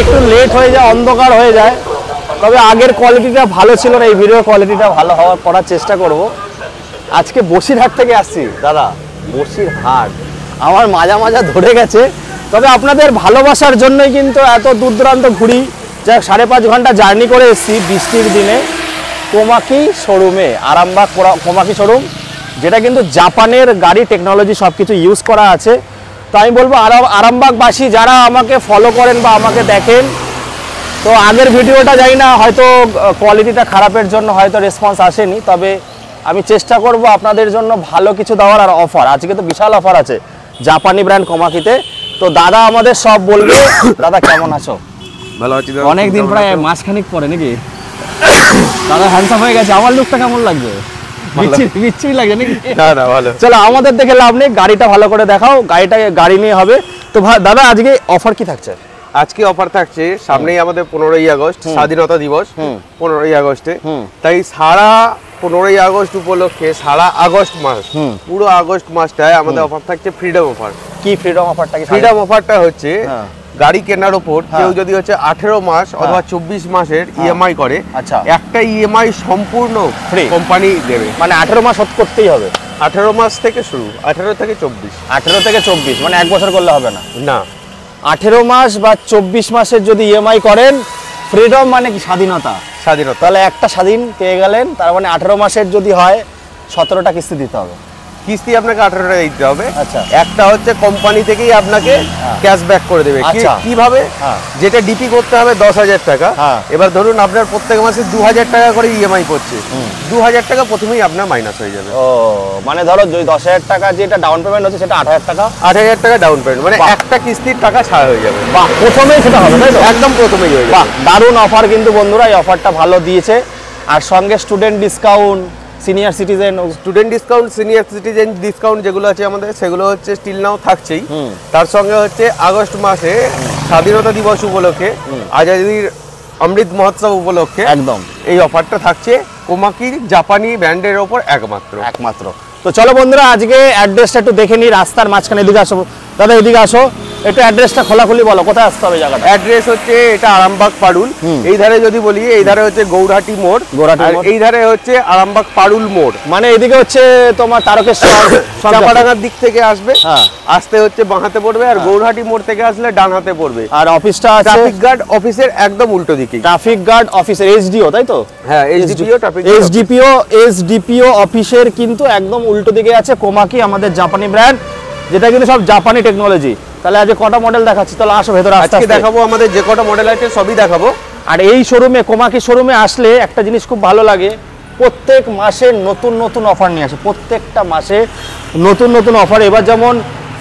একটু লেট হয়ে যায়, অন্ধকার হয়ে যায়, তবে আগের কোয়ালিটিটা ভালো ছিল না, এই ভিডিওর কোয়ালিটিটা ভালো করার চেষ্টা করব। আজকে বসিরহাট থেকে আসছি দাদা, বসিরহাট আমার মাজা ধরে গেছে, তবে আপনাদের ভালোবাসার জন্যই কিন্তু এত দূর দূরান্ত ঘুরি, যা 5.5 ঘন্টা জার্নি করে এসেছি বৃষ্টির দিনে কোমাকি শোরুমে, আরামবাগ কোমাকি শোরুম, যেটা কিন্তু জাপানের গাড়ি টেকনোলজি সব কিছু ইউজ করা আছে। তো আমি বলবো আরামবাগবাসী যারা আমাকে ফলো করেন বা আমাকে দেখেন, তো আগের ভিডিওটা জানি না হয়তো কোয়ালিটিটা খারাপের জন্য হয়তো রেসপন্স আসেনি, তবে আমি চেষ্টা করব আপনাদের জন্য ভালো কিছু দেওয়ার। আর অফার আজকে তো বিশাল অফার আছে জাপানি ব্র্যান্ড কোমাকিতে। তো দাদা আমাদের সব বলবে। দাদা কেমন আছো? ভালো আছি। অনেকদিন প্রায় মাসখানিক পরে নাকি দাদা হ্যান্ডসাম হয়ে গেছে। আমার লুকটা কেমন লাগবে? বিচ্ছিরি লাগছে নাকি? না ভালো। চলো আমাদের দেখে লাভ নেই, গাড়িটা ভালো করে দেখাও, গাড়ি নিয়ে হবে। তো দাদা আজকে অফার কি থাকছে? আজকে অফার থাকছে, সামনেই আমাদের 15ই আগস্ট স্বাধীনতা দিবস, 15ই আগস্টে, তাই সারা 15ই আগস্ট উপলক্ষে সারা আগস্ট মাস, পুরো আগস্ট মাসটায় আমাদের অফার থাকছে ফ্রিডম অফার। কি ফ্রিডম অফারটা? কি ফ্রিডম অফারটা হচ্ছে গাড়ি কেনার উপর কেউ যদি হচ্ছে 18 মাস অথবা 24 মাসের ইএমআই করে, আচ্ছা, একটা ইএমআই সম্পূর্ণ ফ্রি কোম্পানি দেবে। মানে 18 মাস শোধ করতেই হবে? 18 মাস থেকে শুরু, 18 থেকে 24। 18 থেকে 24 মানে 1 বছর করলে হবে না? না, 18 মাস বা 24 মাসের যদি ইএমআই করেন, ফ্রিডম মানে কি? স্বাধীনতা। তাহলে একটা স্বাধীন পেয়ে গেলেন, তার মানে 18 মাসের যদি হয় 17টা কিস্তি দিতে হবে। কিস্তি আপনাকে 18 টাকা দিতে হবে। আচ্ছা, একটা হচ্ছে কোম্পানি থেকেই আপনাকে ক্যাশব্যাক করে দেবে। কিভাবে? যেটা ডিপি করতে হবে 10,000 টাকা। এবার ধরুন আপনার প্রত্যেক মাসে 2,000 টাকা করে ইএমআই করছে, 2,000 টাকা প্রথমেই আপনার মাইনাস হয়ে যাবে। ও মানে ধরো 10,000 টাকা যেটা ডাউন পেমেন্ট হচ্ছে সেটা 8,000 টাকা, 8,000 টাকা ডাউন পেমেন্ট, মানে একটা কিস্তির টাকা ছাড় হয়ে যাবে। বাহ, প্রথমেই সেটা হবে তাই তো? একদম প্রথমেই হয়ে যাবে। বাহ, দারুণ অফার কিন্তু বন্ধুরা, এই অফারটা ভালো দিয়েছে। আর সঙ্গে student discount, senior citizen, student discount, senior citizen discount যেগুলো আছে আমাদের, সেগুলো হচ্ছে স্টিল নাও থাকছেই। তার সঙ্গে হচ্ছে আগস্ট মাসে স্বাধীনতা দিবস উপলক্ষে, আজাদির অমৃত মহোৎসব উপলক্ষে একদম এই অফারটা থাকছে কোমাকি জাপানি ব্র্যান্ডের ওপর একমাত্র। তো চলো বন্ধুরা আজকে অ্যাড্রেসটা একটু দেখে নিই। রাস্তার মাঝখানে এদিকে আসো দাদা, এদিকে আসো, একটু অ্যাড্রেসটা খোলাখুলি বলো, কোথায় আসতে হবে জায়গাটা? অ্যাড্রেস হচ্ছে এটা আরামবাগ পারুল। এই ধারে যদি বলি, এই ধারে হচ্ছে গৌরহাটি মোড়, আর এই ধারে হচ্ছে আরামবাগ পারুল মোড়। মানে এদিকে হচ্ছে তোমার তারকেশ্বর চাপাডাঙ্গার দিক থেকে আসবে, আসতে হচ্ছে বাঁ হাতে পড়বে, আর গৌরহাটি মোড় থেকে আসলে ডান হাতে পড়বে। আর অফিসটা আছে ট্রাফিক গার্ড অফিসের একদম উল্টো দিকে। ট্রাফিক গার্ড অফিসের এসডিও, তাই তো? হ্যাঁ, এসডিপিও ট্রাফিক এসডিপিও অফিসের কিন্তু একদম উল্টো দিকে আছে কোমাকি, আমাদের জাপানি ব্র্যান্ড, যেটা কিন্তু সব জাপানি টেকনোলজি। তাহলে আজকে কটা মডেল দেখাচ্ছি, তাহলে আসো ভেতরে। আজকে দেখাবো আমাদের যে কটা মডেল আছে সবই দেখাবো। আর এই শোরুমে, কোমাকি শোরুমে আসলে একটা জিনিস খুব ভালো লাগে, প্রত্যেক মাসে নতুন নতুন অফার নিয়ে আসে, প্রত্যেকটা মাসে নতুন নতুন অফার। এবার যেমন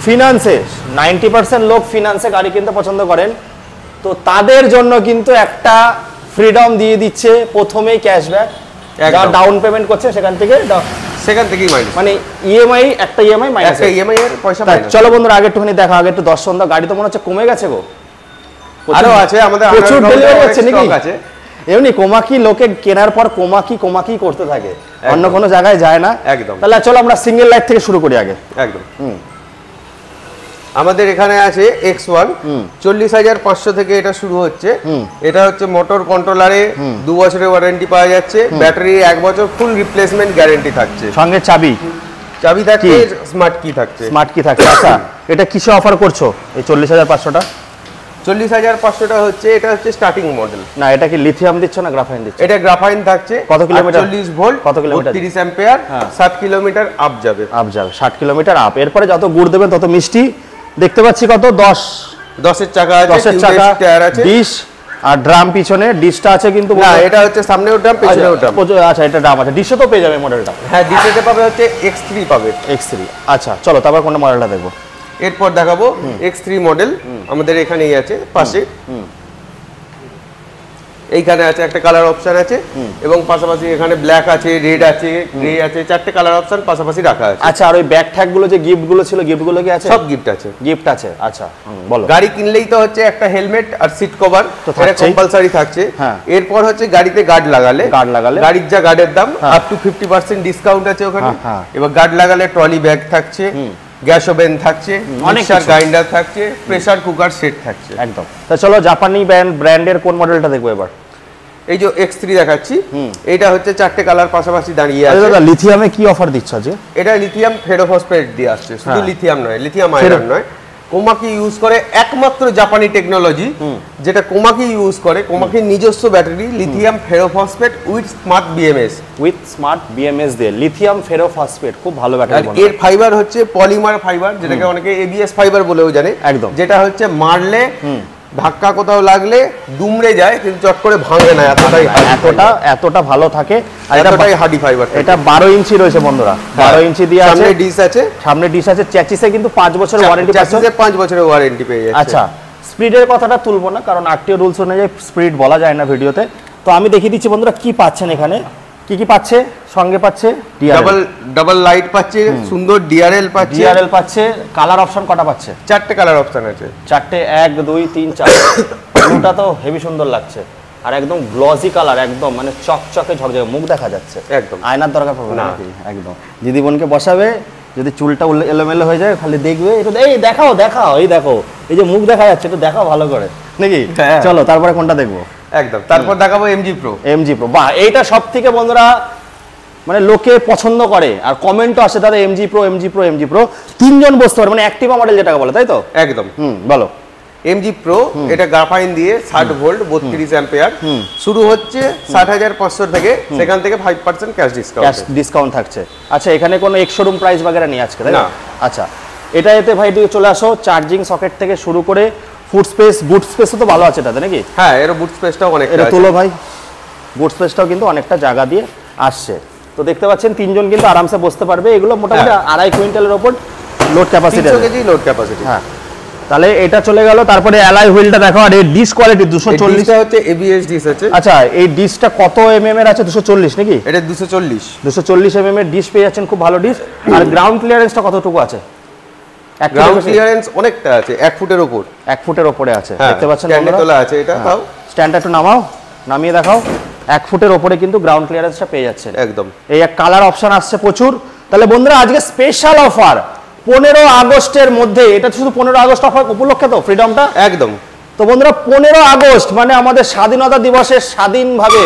ফিনান্সে 90% লোক ফিনান্সে গাড়ি কিনতে পছন্দ করেন, তো তাদের জন্য কিন্তু একটা ফ্রিডম দিয়ে দিচ্ছে, প্রথমেই ক্যাশব্যাক, যা ডাউন পেমেন্ট করছে সেখান থেকেই মাইনাস, মানে ইএমআই একটা ইএমআই মাইনাস, একটা ইএমআই এর পয়সা মাইনাস। চলো বন্ধুরা আগে একটুখানি দেখা, আগে একটু দর্শন দাও। গাড়ি তো মনে হচ্ছে কমে গেছে গো, আরো আছে আমাদের, প্রচুর ডেলিভারি হচ্ছে নাকি? এমনি কোমাকি লোকে কেনার পর কোমাকি করতে থাকে, অন্য কোনো জায়গায় যায় না একদম। তাহলে চলো আমরা সিঙ্গেল লাইট থেকে শুরু করি আগে। একদম। আমাদের এখানে আছে X1, 40,500 থেকে এটা শুরু হচ্ছে। এটা হচ্ছে মোটর কন্ট্রোলারে 2 বছরের ওয়ারেন্টি পাওয়া যাচ্ছে, ব্যাটারি 1 বছর ফুল রিপ্লেসমেন্ট গ্যারান্টি থাকছে, সঙ্গে চাবি থাকছে, স্মার্ট কি থাকছে। আচ্ছা, এটা কিসে অফার করছো এই 40,500টা? 40,500টা হচ্ছে, এটা হচ্ছে স্টার্টিং মডেল। না, এটা কি লিথিয়াম দিচ্ছ না গ্রাফাইন দিচ্ছ? এটা গ্রাফাইন থাকছে। কত কিলোমিটার? 40 ভোল্ট, কত কিলোমিটার? 30 অ্যাম্পিয়ার, 7 কিলোমিটার আপ যাবে। 7 কিলোমিটার আপ। এরপরে যত গুড় দেবেন তত মিষ্টি। দেখতে পাচ্ছি কত 10 এর চাকা আছে, 10 চাকা টায়ার আছে, ডিশ আর ড্রাম পিছনে, ডিশটা আছে কিন্তু না, এটা হচ্ছে সামনেও ড্রাম পেছনেও ড্রাম। আচ্ছা, এটা ড্রাম আছে, ডিশে তো পেয়ে যাবে মডেলটা। হ্যাঁ, ডিশেতে পাবে হচ্ছে X3 পাবে। X3, আচ্ছা চলো তারপর কোনটা মডেলটা দেখবো। এরপর দেখাবো X3 মডেল, আমাদের এখানেই আছে পাশে। এইখানে আছে একটা কালার অপশন আছে, এবং পাশাপাশি এখানে ব্ল্যাক আছে, রেড আছে, গ্রে আছে, 4টে কালার অপশন পাশাপাশি রাখা আছে। আচ্ছা, আর ওই ব্যাগ ট্যাগ গুলো যে গিফট গুলো ছিল, গিফট গুলো কি আছে? সব গিফট আছে। আচ্ছা বলো। গাড়ি কিনলেই তো হচ্ছে একটা হেলমেট আর সিট কভার, এটা কম্পালসারি থাকছে। এরপর হচ্ছে গাড়িতে গার্ড লাগালে গাড়ির যা গার্ডের দাম আপ টু 50% ডিসকাউন্ট আছে ওখানে। এবার গার্ড লাগালে ট্রলি ব্যাগ থাকছে, গ্যাস ওভেন থাকছে, অনেক মিক্সার কিছু। গ্রাইন্ডার থাকছে, প্রেসার কুকার সেট থাকছে। একদম। তা চলো জাপানি ব্র্যান্ডের কোন মডেলটা দেখবো এবার? এই যে X3 দেখাচ্ছি, এটা হচ্ছে 4টে কালার পাশাপাশি দাঁড়িয়ে আচ্ছা আছে। দাদা, লিথিয়ামে কি অফার দিচ্ছ আজকে? এটা লিথিয়াম ফেরোফসফেট দিয়ে আসছে, শুধু হ্যাঁ। লিথিয়াম নয়, লিথিয়াম আয়রন নয়। কোমাকি ইউজ করে একমাত্র জাপানি টেকনোলজি, যেটা কোমাকি ইউজ করে, কোমাকির নিজস্ব battery lithium ferrophosphate with smart BMS. With smart BMS দিয়ে লিথিয়াম ফেরোফসফেট, খুব ভালো আর ব্যাটারি। এর ফাইবার হচ্ছে পলিমার ফাইবার, যেটাকে অনেকে এবিএস ফাইবার বলেও জানে। একদম। যেটা হচ্ছে মারলে ধাক্কা কোথাও লাগলে দুমড়ে যায় কিন্তু চট করে ভাঙে না, এতটাই এতটা ভালো থাকে। আর এটা এতটাই হার্ডি ফাইবার। এটা 12 ইঞ্চি রয়েছে বন্ধুরা, 12 ইঞ্চি দিয়ে আছে। সামনে ডিশ আছে, সামনে ডিশ আছে। চ্যাচিসে কিন্তু 5 বছরের ওয়ারেন্টি পাচ্ছেন। চ্যাসিসে 5 বছরের ওয়ারেন্টি পেয়ে যাচ্ছে। আচ্ছা, স্পিডের কথাটা তুলবো না, কারণ আরটিও রুলস অনুযায়ী স্পিড বলা যায় না ভিডিওতে। তো আমি দেখিয়ে দিচ্ছি বন্ধুরা কি পাচ্ছেন এখানে। কি পাচ্ছে? সঙ্গে পাচ্ছে ডাবল লাইট পাচ্ছে, সুন্দর ডিআরএল পাচ্ছে। ডিআরএল পাচ্ছে। কালার অপশন কটা পাচ্ছে? 4টে কালার অপশন আছে। 4টে, 1 2 3 4। ব্লুটা তো হেভি সুন্দর লাগছে, আর একদম গ্লসি কালার, একদম মানে চকচকে ঝকঝকে, মুখ দেখা যাচ্ছে একদম। আয়নার দরকার পড়বে না না। নাকি? একদম। দিদি বোনকে বসাবে, যদি চুলটা এলোমেলো হয়ে যায় খালি দেখবে, একটু এই দেখাও, এই দেখো, এই যে মুখ দেখা যাচ্ছে, একটু দেখাও ভালো করে নাকি? হ্যাঁ। চলো তারপরে কোনটা দেখবো? একদম। তারপর দেখাবো এমজি প্রো। এমজি প্রো, বাহ, এইটা সব থেকে বন্ধুরা মানে লোকে পছন্দ করে, আর কমেন্টও আসে দাদা এমজি প্রো। 3 জন বসতে পারে, মানে অ্যাক্টিভা মডেল যেটাকে বলে, তাই তো? একদম। বলো। এমজি প্রো, এটা গ্রাফাইন দিয়ে 60 ভোল্ট 32 অ্যাম্পিয়ার। শুরু হচ্ছে 60,500 থেকে, সেখান থেকে 5% ক্যাশ ডিসকাউন্ট থাকছে। আচ্ছা, এখানে কোনো এক্স-শোরুম প্রাইস বাগেরা নিয়ে আজকে, তাই না? না। আচ্ছা, এতে ভাই দিয়ে চলে আসো, চার্জিং সকেট থেকে শুরু করে ফুড স্পেস, বুট স্পেসও তো ভালো আছে এটাতে নাকি? হ্যাঁ, এর বুট স্পেসটাও অনেকটা এটা আছে। তোলো ভাই, বুট স্পেসটাও কিন্তু অনেকটা জায়গা দিয়ে আসছে। তো দেখতে পাচ্ছেন 3 জন কিন্তু আরামসে বসতে পারবে। এগুলো মোটামুটি 2.5 কুইন্টালের ওপর load capacity. 300 KG load capacity. হ্যাঁ, তাহলে এটা চলে গেল। তারপরে অ্যালয় হুইলটা দেখো, আর এই ডিশ কোয়ালিটি 240। ডিশটা হচ্ছে এবিএস ডিশ আছে। আচ্ছা, এই ডিশটা কত এমএম এর আছে? 240 নাকি? এটা 240। 240 এমএম এর ডিশ পেয়ে যাচ্ছেন, খুব ভালো ডিশ। আর গ্রাউন্ড ক্লিয়ারেন্সটা কতটুকু আছে? গ্রাউন্ড ক্লিয়ারেন্স অনেকটা আছে, 1 ফুটের উপর। 1 ফুটের উপরে আছে, হ্যাঁ, দেখতে পাচ্ছেন স্ট্যান্ডে বন্ধুরা? তোলা আছে এটা। তাও স্ট্যান্ডটা একটু নামাও, নামিয়ে দেখাও। 1 ফুটের উপরে কিন্তু গ্রাউন্ড ক্লিয়ারেন্সটা পেয়ে যাচ্ছেন। একদম। এই এক কালার অপশন আসছে প্রচুর। তাহলে বন্ধুরা আজকে স্পেশাল অফার 15 আগস্টের মধ্যে, এটা শুধু 15 আগস্ট অফার উপলক্ষে তো ফ্রিডমটা। একদম। তো বন্ধুরা 15 আগস্ট মানে আমাদের স্বাধীনতা দিবসে স্বাধীনভাবে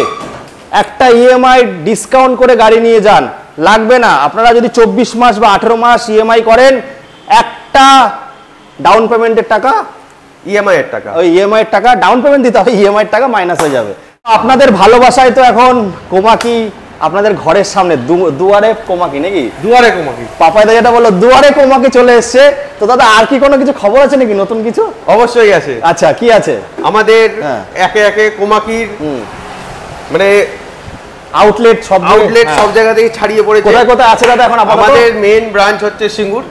একটা ইএমআই ডিসকাউন্ট করে গাড়ি নিয়ে যান, লাগবে না। আপনারা যদি 24 মাস বা 18 মাস ইএমআই করেন, একটা ডাউন পেমেন্টের টাকা, ইএমআই এর টাকা, ওই ইএমআই এর টাকা ডাউন পেমেন্ট দিতে হবে, ইএমআই এর টাকা মাইনাস হয়ে যাবে। আপনাদের ভালোবাসায় তো এখন কোমাকি আপনাদের ঘরের সামনে, দুয়ারে কোমাকি নাকি? দুয়ারে কোমাকি। পাপাই দা যেটা বললো, দুয়ারে কোমাকি চলে এসছে। তো দাদা আর কি কোনো কিছু খবর আছে নাকি, নতুন কিছু? অবশ্যই আছে। আচ্ছা, কি আছে? আমাদের হ্যাঁ। একে একে কোমাকির মানে আউটলেট সব জায়গা থেকে ছাড়িয়ে পড়েছে। কোথায় কোথায় আছে দাদা এখন আপাতত? আমাদের মেইন ব্রাঞ্চ হচ্ছে সিঙ্গুর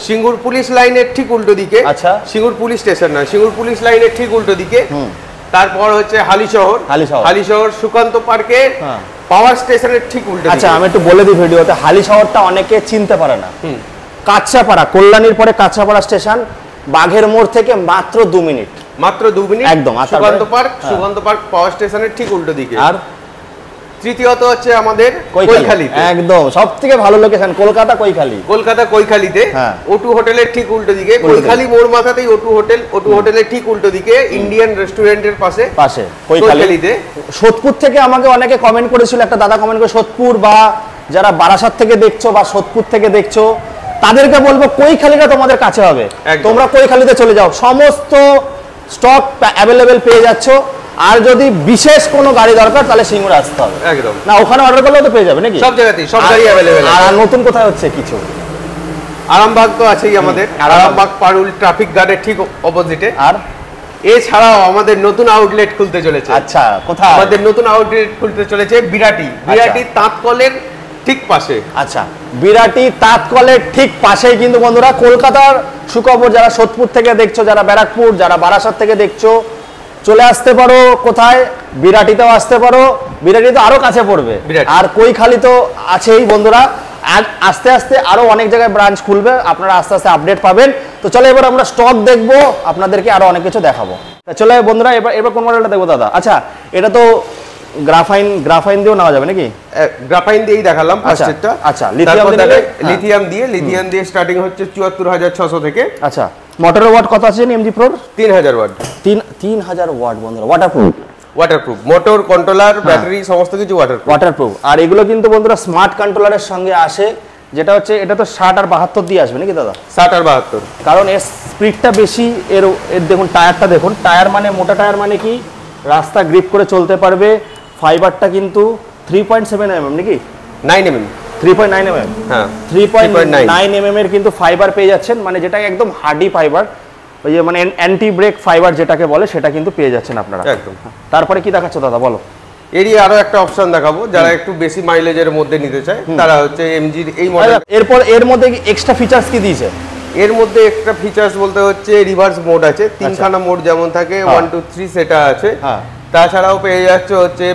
সিঙ্গুর পুলিশ লাইনের ঠিক উল্টো দিকে। আচ্ছা। সিঙ্গুর পুলিশ স্টেশন নয়, সিঙ্গুর পুলিশ লাইনের ঠিক উল্টো দিকে। তারপর হচ্ছে হালিশহর সুকান্ত পার্কের পাওয়ার স্টেশনের ঠিক উল্টো দিকে। আচ্ছা, আমি একটু বলে দিই ভিডিওতে, হালিশহরটা অনেকে চিনতে পারে না। কাঁচাপাড়া, কল্যাণীর পরে কাঁচাপাড়া স্টেশন, বাঘের মোড় থেকে মাত্র 2 মিনিট। মাত্র 2 মিনিট একদম। সুকান্ত পার্ক পাওয়ার স্টেশনের ঠিক উল্টো দিকে। আর তৃতীয়ত হচ্ছে আমাদের কৈখালিতে। একদম সবথেকে ভালো লোকেশন, কলকাতা কৈখালিতে O2 হোটেলের ঠিক উল্টো দিকে। কৈখালি মোড় মাথাতেই O2 হোটেলের ঠিক উল্টো দিকে, ইন্ডিয়ান রেস্টুরেন্টের পাশে কৈখালিতে। সোদপুর থেকে আমাকে অনেকে কমেন্ট করেছিল, একটা দাদা কমেন্ট করে, সোদপুর বা যারা বারাসাত থেকে দেখছো বা সোদপুর থেকে দেখছো, তাদেরকে বলবো কৈখালিটা তোমাদের কাছে হবে, তোমরা কৈখালিতে চলে যাও, সমস্ত স্টক অ্যাভেলেবেল পেয়ে যাচ্ছ। আর যদি বিশেষ কোনো গাড়ি দরকার তাহলে সিঙ্গুরে আসতে হবে। একদম। না, ওখানে অর্ডার করলেও তো পেয়ে যাবে নাকি? সব জায়গাতেই সব গাড়ি অ্যাভেলেবেল। আর নতুন কোথায় হচ্ছে কিছু? আরামবাগ তো আছেই আমাদের, আরামবাগ পারুল ট্রাফিক গার্ডের ঠিক অপোজিটে। আর এছাড়াও আমাদের নতুন আউটলেট খুলতে চলেছে। আচ্ছা, কোথায়? আমাদের নতুন আউটলেট খুলতে চলেছে বিরাটি তাঁতকলের ঠিক পাশে। আচ্ছা, বিরাটি তাঁতকলের ঠিক পাশেই কিন্তু বন্ধুরা, কলকাতার সুখবর, যারা সোদপুর থেকে দেখছো, যারা ব্যারাকপুর, যারা বারাসাত থেকে দেখছো, চলে আসতে পারো। কোথায়? বিরাটিতেও আসতে পারো, বিরাটি তো আরো কাছে পড়বে। আর কৈখালি তো আছেই বন্ধুরা। আস্তে আস্তে আরো অনেক জায়গায় ব্রাঞ্চ খুলবে, আপনারা আস্তে আস্তে আপডেট পাবেন। তো চলো এবার আমরা স্টক দেখবো, আপনাদেরকে আরো অনেক কিছু দেখাবো। চলো বন্ধুরা, এবার কোন মডেলটা দেখবো দাদা? আচ্ছা, এটা তো গ্রাফাইন দিয়েও নেওয়া যাবে নাকি? গ্রাফাইন দিয়েই দেখালাম ফার্স্টেরটা। আচ্ছা, লিথিয়াম দিয়ে স্টার্টিং হচ্ছে 74,600 থেকে। আচ্ছা, মোটরের ওয়াট কত আছে এমজি প্রোর? 3000 ওয়াট। 3000 ওয়াট বন্ধুরা, ওয়াটারপ্রুফ, মোটর, কন্ট্রোলার, ব্যাটারি সমস্ত কিছু ওয়াটারপ্রুফ। আর এগুলো কিন্তু বন্ধুরা স্মার্ট কন্ট্রোলারের সঙ্গে আসে, যেটা হচ্ছে এটা তো 60 আর 72 দিয়ে আসবে নাকি দাদা? 60 আর 72, কারণ এর স্পিডটা বেশি। এর দেখুন টায়ারটা দেখুন, টায়ার মানে মোটা টায়ার মানে কি রাস্তা গ্রিপ করে চলতে পারবে। ফাইবারটা কিন্তু 3.7 mm নাকি? 9 mm, 3.9 mm, হ্যাঁ 3.9 mm এর কিন্তু ফাইবার পেয়ে যাচ্ছেন, মানে যেটা একদম হার্ডি ফাইবার, ওই যে মানে অ্যান্টি ব্রেক ফাইবার যেটাকে বলে, সেটা কিন্তু পেয়ে যাচ্ছেন আপনারা একদম। তারপরে কি দেখাচ্ছ দাদা বলো? এরই আরো একটা অপশন দেখাবো, যারা একটু বেশি মাইলেজের মধ্যে নিতে চায় তারা হচ্ছে এমজির এই মডেল। এরপর এর মধ্যে এক্সট্রা ফিচার্স কি দিয়েছে? এর মধ্যে একটা ফিচার্স বলতে হচ্ছে রিভার্স মোড আছে, তিনখানা মোড যেমন থাকে 1 2 3 সেটা আছে। তাছাড়াও পেয়ে যাচ্ছে হচ্ছে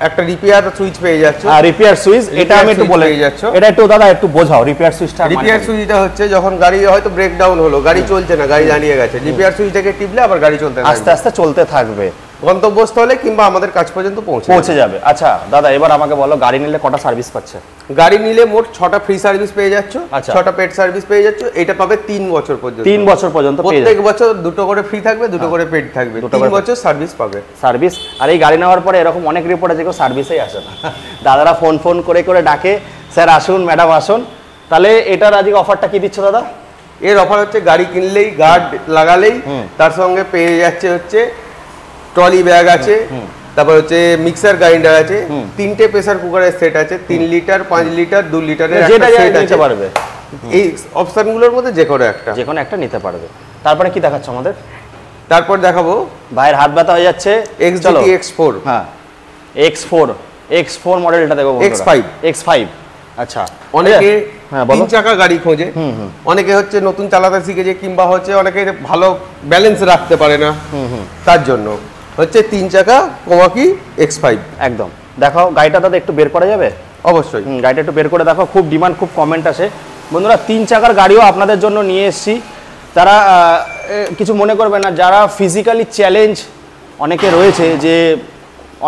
একটা রিপেয়ার সুইচ পেয়ে যাচ্ছে। রিপেয়ার সুইচ, এটা আমি একটু বলে যাচ্ছি, এটা একটু দাদা একটু বোঝাও রিপেয়ার সুইচটা। রিপেয়ার সুইচটা হচ্ছে যখন গাড়ি হয়তো ব্রেকডাউন হলো, গাড়ি চলছে না, গাড়ি দাঁড়িয়ে গেছে, রিপেয়ার সুইচটাকে টিপলে আবার গাড়ি চলতে থাকবে, আস্তে আস্তে চলতে থাকবে, গন্তব্যস্থলে কিংবা আমাদের কাছ পর্যন্ত পৌঁছে যাবে। আচ্ছা দাদা, এবার আমাকে বলো গাড়ি নিলে কটা সার্ভিস পাচ্ছে? গাড়ি নিলে মোট 6টা ফ্রি সার্ভিস পেয়ে যাচ্ছ, আচ্ছা 6টা পেড সার্ভিস পেয়ে যাচ্ছ। এটা পাবে 3 বছর পর্যন্ত। 3 বছর পর্যন্ত প্রত্যেক বছর দুটো করে ফ্রি থাকবে, দুটো করে পেড থাকবে, 3 বছর সার্ভিস পাবে। সার্ভিস। আর এই গাড়ি নেওয়ার পরে এরকম অনেক রিপোর্ট আছে কেউ সার্ভিসেই আসে না, দাদারা ফোন করে ডাকে, স্যার আসুন, ম্যাডাম আসুন। তাহলে এটার আজকে অফারটা কি দিচ্ছ দাদা? এর অফার হচ্ছে গাড়ি কিনলেই গার্ড লাগালেই তার সঙ্গে পেয়ে যাচ্ছে হচ্ছে ট্রলি ব্যাগ আছে, তারপর হচ্ছে মিক্সার গ্রাইন্ডার আছে, 3টে প্রেসার কুকারের সেট আছে, 3 লিটার, 5 লিটার, 2 লিটারের একটা সেট আছে পারবে। এই অপশনগুলোর মধ্যে যে কোনো একটা নিতে পারবে। তারপরে কি দেখাচ্ছ আমাদের? তারপর দেখাবো, ভাইয়ের হাত ব্যথা হয়ে যাচ্ছে, XGT X4। হ্যাঁ, X4 মডেলটা দেখো, X5। আচ্ছা, অনেকে 3 চাকা গাড়ি খোঁজে, অনেকে হচ্ছে নতুন চালাতে শিখেছে, কিংবা হচ্ছে অনেকে ভালো ব্যালেন্স রাখতে পারে না, তার জন্য হচ্ছে 3 চাকা কোমাকি X5। একদম। দেখাও গাড়িটা দাদা, একটু বের করা যাবে? অবশ্যই, গাড়িটা একটু বের করে দেখো, খুব ডিমান্ড, খুব কমেন্ট আসে বন্ধুরা। 3 চাকার গাড়িও আপনাদের জন্য নিয়ে এসেছি। তারা কিছু মনে করবে না, যারা ফিজিক্যালি চ্যালেঞ্জ অনেকে রয়েছে, যে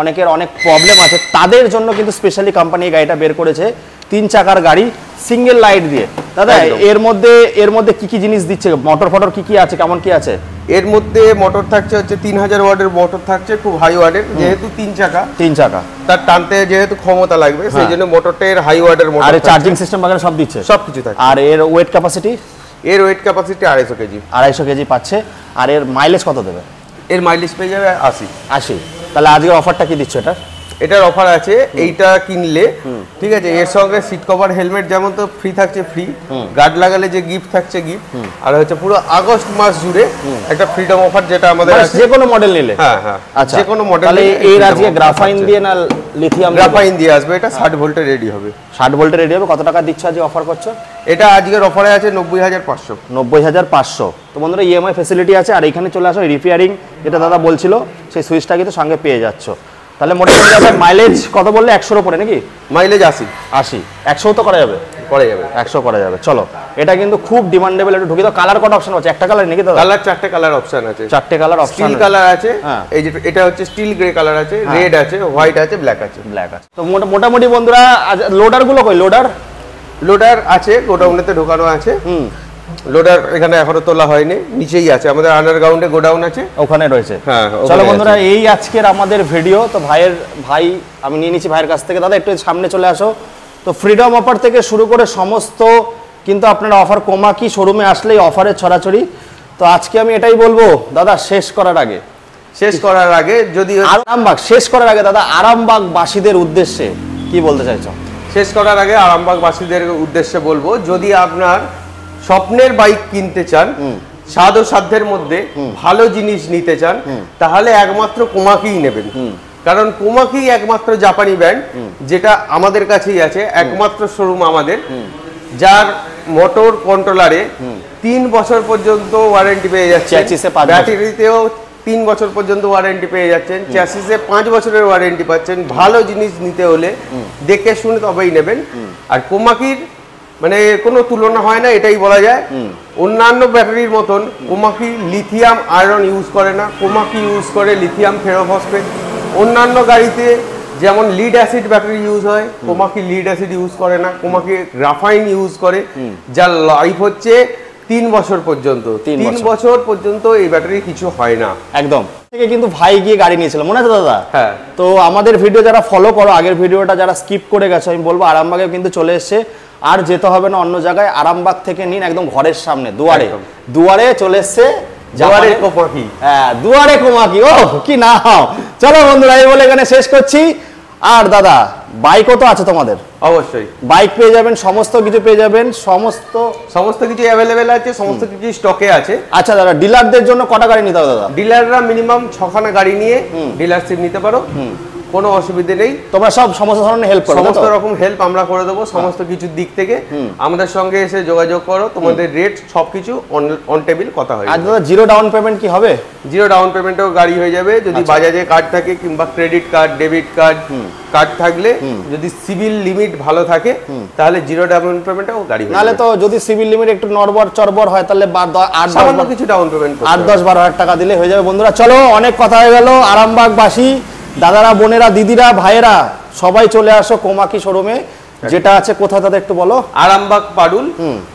অনেকের অনেক প্রবলেম আছে, তাদের জন্য কিন্তু স্পেশালি কোম্পানি এই গাড়িটা বের করেছে। 3 চাকার গাড়ি, সিঙ্গেল লাইট দিয়ে। দাদা এর মধ্যে কি কি জিনিস দিচ্ছে? মোটর কি আছে, কেমন কি আছে? এর মধ্যে মোটর থাকছে হচ্ছে 3000 ওয়াটের মোটর থাকছে, খুব হাই ওয়াটের, যেহেতু 3 চাকা তার টানতে যেহেতু ক্ষমতা লাগবে, সেই জন্য মোটরটা এর হাই ওয়াটের মোটর। আর চার্জিং সিস্টেম বাগেরা সব দিচ্ছে, সবকিছু থাকে। আর এর ওয়েট ক্যাপাসিটি? এর ওয়েট ক্যাপাসিটি 250 কেজি। 250 কেজি পাচ্ছে। আর এর মাইলেজ কত দেবে? এর মাইলেজ পেয়ে যাবে 80। তাহলে আজকের অফারটা কি দিচ্ছ এটা? এটার অফার আছে, এইটা কিনলে ঠিক আছে, এর সঙ্গে সিট কভার, হেলমেট যেমন তো ফ্রি থাকছে, ফ্রি গার্ড লাগালে যে গিফট থাকছে গিফট, আর হচ্ছে পুরো আগস্ট মাস জুড়ে একটা ফ্রিডম অফার, যেটা আমাদের আছে যে কোনো মডেল নিলে। হ্যাঁ, আচ্ছা, যে কোনো মডেল। তাহলে এর আজকে গ্রাফাইন দিয়ে না লিথিয়াম? গ্রাফাইন দিয়ে আসবে, এটা 60 ভোল্টে রেডি হবে। 60 ভোল্টে রেডি হবে। কত টাকা দিচ্ছ আজকে অফার করছো? এটা আজকের অফারে আছে 90,500। 90,500। তো বন্ধুরা ইএমআই ফ্যাসিলিটি আছে। আর এখানে চলে আসো, রিপেয়ারিং যেটা দাদা বলছিল, সেই সুইচটা কিন্তু সঙ্গে পেয়ে যাচ্ছ। তাহলে মোটামুটি মাইলেজ কত বললে? 100-র উপরে নাকি? মাইলেজ 80। 100 তো করা যাবে, 100 করা যাবে। চলো, এটা কিন্তু খুব ডিমান্ডেবল। একটু ঢুকি তো। কালার কত অপশন আছে? একটা কালার নাকি দাদা? কালার 4টে কালার অপশন আছে। 4টে কালার অপশন। স্টিল কালার আছে, এই যে এটা হচ্ছে স্টিল গ্রে কালার আছে, রেড আছে, হোয়াইট আছে, ব্ল্যাক আছে। তো মোটামুটি বন্ধুরা, লোডার গুলো কই? লোডার আছে, গোডাউনেতে ঢোকানো আছে। লোডার এখানে এখনো তোলা হয়নি, নিচেই আছে, আমাদের আন্ডারগ্রাউন্ডে গোডাউন আছে, ওখানে রয়েছে। হ্যাঁ, চলো বন্ধুরা, এই আজকের আমাদের ভিডিও। তো ভাই আমি নিয়ে নিচ্ছি ভাইয়ের কাছ থেকে। দাদা একটু সামনে চলে আসো। তো ফ্রিডম অফার থেকে শুরু করে সমস্ত কিন্তু আপনারা অফার কোমাকি শোরুমে আসলেই অফারের ছড়াছড়ি। তো আজকে আমি এটাই বলবো দাদা, শেষ করার আগে যদি আরামবাগ শেষ করার আগে দাদা, আরামবাগ বাসীদের উদ্দেশ্যে কি বলতে চাইছো? শেষ করার আগে আরামবাগ বাসীদের উদ্দেশ্যে বলবো, যদি আপনার স্বপ্নের বাইক কিনতে চান, স্বাদ ও সাধ্যের মধ্যে ভালো জিনিস নিতে চান, তাহলে একমাত্র কোমাকিই নেবেন। কারণ কোমাকি একমাত্র জাপানি ব্র্যান্ড, যেটা আমাদের কাছেই আছে, একমাত্র শোরুম আমাদের, যার মোটর কন্ট্রোলারে 3 বছর পর্যন্ত ওয়ারেন্টি পেয়ে যাচ্ছে, ব্যাটারিতেও 3 বছর পর্যন্ত ওয়ারেন্টি পেয়ে যাচ্ছেন, চ্যাসিসে 5 বছরের ওয়ারেন্টি পাচ্ছেন। ভালো জিনিস নিতে হলে দেখে শুনে তবেই নেবেন। আর কোমাকির মানে কোনো তুলনা হয় না, এটাই বলা যায়। অন্যান্য ব্যাটারির মতন কোমাকি লিথিয়াম আয়রন ইউজ করে না, কোমাকি ইউজ করে লিথিয়াম ফেরোফসফেট। অন্যান্য গাড়িতে যেমন লিড অ্যাসিড ব্যাটারি ইউজ হয়, কোমাকি লিড অ্যাসিড ইউজ করে না, কোমাকি গ্রাফাইন ইউজ করে, যার লাইফ হচ্ছে 3 বছর পর্যন্ত। 3 বছর পর্যন্ত এই ব্যাটারি কিছু হয় না একদম। থেকে কিন্তু ভাই গিয়ে গাড়ি নিয়েছিল, মনে আছে দাদা? হ্যাঁ। তো আমাদের ভিডিও যারা ফলো করো, আগের ভিডিওটা যারা স্কিপ করে গেছো, আমি বলবো আরামবাগে কিন্তু চলে এসছে, আর যেতে হবে না অন্য জায়গায়, আরামবাগ থেকে নিন, একদম ঘরের সামনে দুয়ারে দুয়ারে চলে এসছে। দুয়ারে কোমাকি, হ্যাঁ দুয়ারে কোমাকি, ও কি না। চলো বন্ধুরা, এই বলে এখানে শেষ করছি। আর দাদা বাইকও তো আছে তোমাদের? অবশ্যই বাইক পেয়ে যাবেন, সমস্ত কিছু পেয়ে যাবেন, সমস্ত কিছু অ্যাভেলেবেল আছে, সমস্ত কিছু স্টকে আছে। আচ্ছা দাদা, ডিলারদের জন্য কটা গাড়ি নিতে হবে দাদা? ডিলাররা মিনিমাম 6খানা গাড়ি নিয়ে ডিলারশিপ নিতে পারো, কোনো অসুবিধা নেই। তোমরা সব সমস্ত ধরনের হেল্প করো? সমস্ত রকম হেল্প আমরা করে দেবো, সমস্ত কিছুর দিক থেকে আমাদের সঙ্গে এসে যোগাযোগ করো, তোমাদের রেট সবকিছু অন টেবিল কথা হয়। আর দাদা জিরো ডাউন পেমেন্ট কি হবে? জিরো ডাউন পেমেন্টেও গাড়ি হয়ে যাবে, যদি বাজাজে কার্ড থাকে কিংবা ক্রেডিট কার্ড, ডেবিট কার্ড থাকলে, যদি সিভিল লিমিট ভালো থাকে তাহলে জিরো ডাউন পেমেন্টেও গাড়ি হয়ে যাবে। নাহলে তো যদি সিভিল লিমিট একটু নড়বড় চড়বড় হয় তাহলে সামান্য কিছু ডাউন পেমেন্ট 8-10-12 হাজার টাকা দিলে হয়ে যাবে। বন্ধুরা চলো, অনেক কথা হয়ে গেল। আরামবাগবাসী দাদারা, বোনেরা, দিদিরা, ভাইয়েরা সবাই চলে আসো কোমাকি শোরুমে, যেটা আছে কোথায় দাদা একটু বলো? আরামবাগ পাডুল,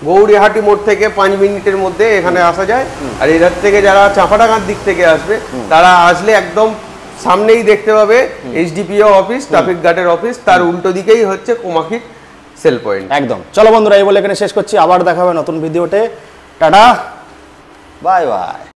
গৌরিহাটি মোড় থেকে 5 মিনিটের মধ্যে এখানে আসা যায়। আর এধার থেকে যারা চাপাডাঙ্গার দিক থেকে আসবে, তারা আসলে একদম সামনেই দেখতে পাবে এইচডিপিও অফিস, ট্রাফিক গার্ডের অফিস, তার উল্টো দিকেই হচ্ছে কোমাকির সেল পয়েন্ট। একদম। চলো বন্ধুরা, এই বলে এখানে শেষ করছি, আবার দেখা হবে নতুন ভিডিওতে। Tata, bye bye.